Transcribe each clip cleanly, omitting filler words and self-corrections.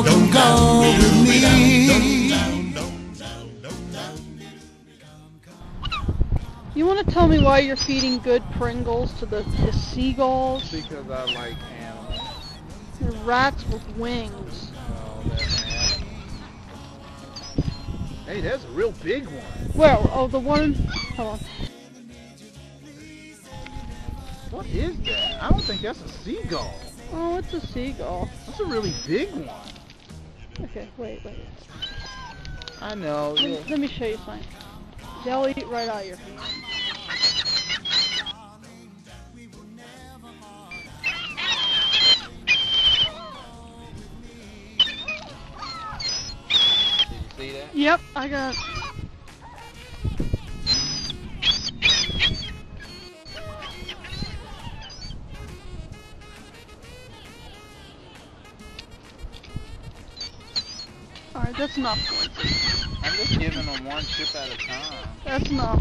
girl, come go with me. You want to tell me why you're feeding good Pringles to the seagulls? Because I like animals. They're rats with wings. Oh, that's an animal. Hey, that's a real big one. Well, oh, the one... Hold on. What is that? I don't think that's a seagull. Oh, it's a seagull. That's a really big one. Okay, wait. I know. Let me show you something. They'll eat right out of your hand. Did you see that? Yep, I got it. Alright, that's enough. I'm just giving them one chip at a time. That's enough.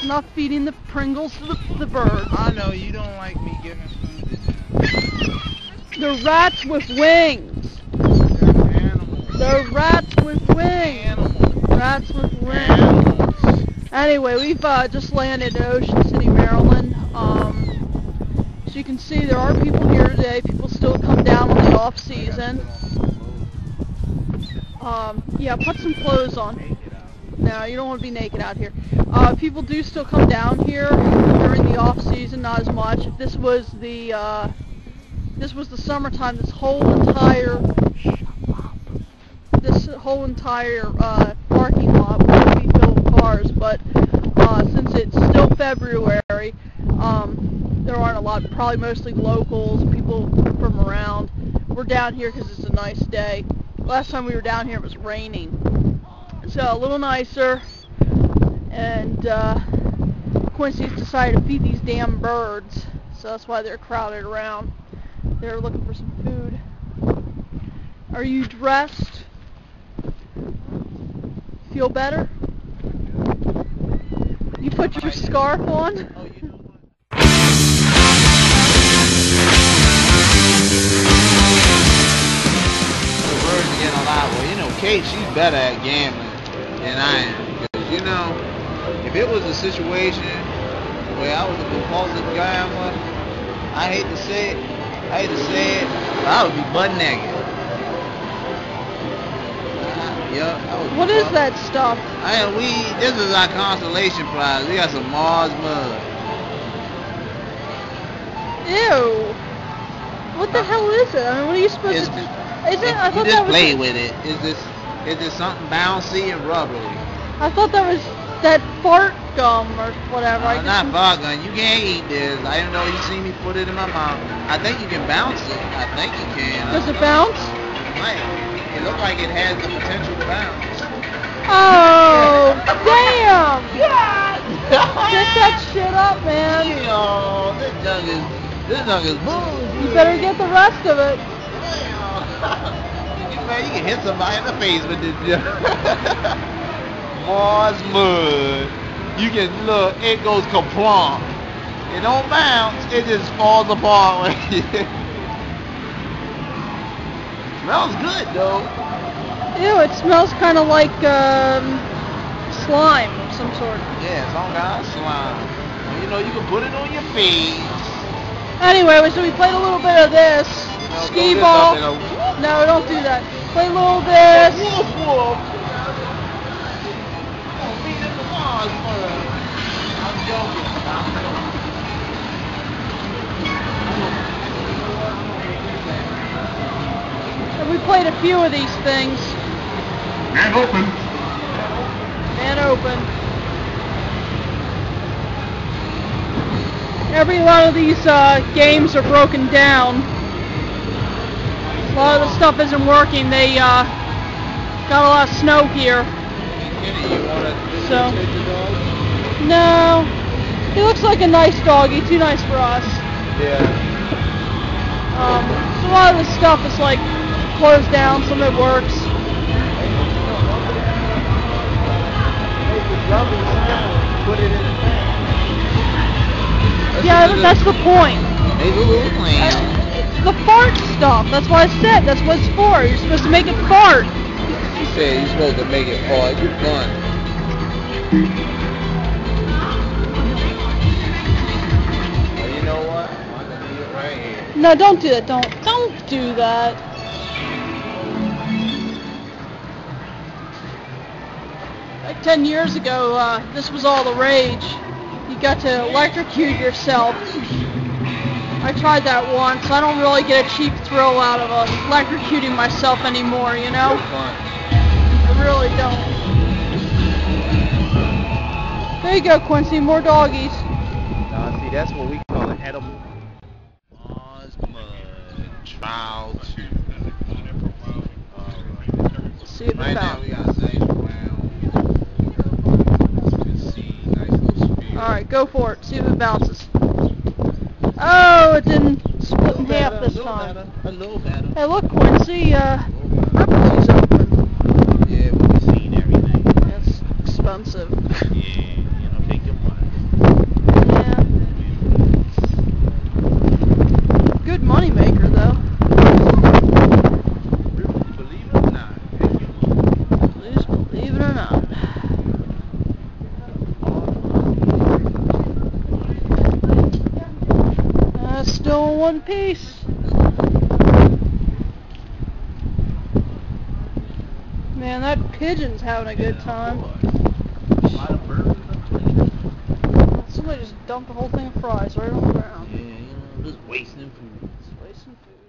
Not feeding the Pringles to the birds. I know you don't like me giving food to them. They're rats with wings. They're animals. They're rats with wings. Animals. Rats with wings. Animals. Anyway, we've just landed in Ocean City, Maryland. So you can see there are people here today. People still come down on the off season. Yeah, put some clothes on. No, you don't want to be naked out here. People do still come down here during the off season, not as much. If this was the summertime, this whole entire parking lot would be filled with cars. But since it's still February, there aren't a lot. Probably mostly locals, people from around. We're down here because it's a nice day. Last time we were down here, it was raining. So a little nicer, and Quincy's decided to feed these damn birds, so that's why they're crowded around. They're looking for some food. Are you dressed? Feel better? You put your scarf on? Getting a lot. Well, you know, Kate, she's better at gambling than I am. Because, you know, if it was a situation where I was a compulsive gambler, I hate to say it, but I would be butt naked. What is that stuff? This is our consolation prize. We got some Mars mud. Ew. What the hell is it? I mean, what are you supposed to do? Is it? I thought you just that was play with it. It's just something bouncy and rubbery. I thought that was that fart gum or whatever. Not fart gum. You can't eat this. I didn't know you see me put it in my mouth. I think you can bounce it. I think you can. Does it bounce? Right. It looks like it has the potential to bounce. Oh, damn! Get that shit up, man. Yo, this junk is bullshit. You better get the rest of it. Man, you can hit somebody in the face with this junk. Mars mud. You can look, it goes kaplunk. It don't bounce, it just falls apart. Smells good though. Ew, it smells kind of like slime of some sort. Yeah, some kind of slime. You know, you can put it on your face. Anyway, so we played a little bit of this. Skee Ball. No, don't do that. Play a little of this. Woof. Beat in the Mars mud. I'm joking. And we played a few of these things. And open. Every lot of these games are broken down. A lot of the stuff isn't working. They got a lot of snow here. So, no. He looks like a nice doggy. Too nice for us. Yeah. So a lot of this stuff is like closed down. Some of it works. Put it in the pan. Yeah, that's the point. Maybe we'll clean. The fart stuff. That's what I said. That's what it's for. You're supposed to make it fart. She said you're supposed to make it fall. You're done. Well, you know what? I'm gonna leave it right here. No, don't do that. Don't do that. Like 10 years ago, this was all the rage. You got to electrocute yourself. I tried that once. I don't really get a cheap thrill out of electrocuting myself anymore, you know? I really don't. There you go, Quincy. More doggies. See, that's what we call an edible. Trial 2. Let's see if it Right now bounces. we got nice round. See, nice little sphere. Alright, go for it. See if it bounces. Oh, it didn't split in half this time. A little better. Hey, look, Quincy. Ripley's open. Yeah, we've seen everything. It's expensive. Yeah, you know, take your money. Yeah. Good money maker, though. Believe it or not, take your money. Please believe it or not. Still in one piece. Man, that pigeon's having a good time. Somebody just dumped the whole thing of fries right on the ground. Yeah, you know, just wasting food. Just wasting food.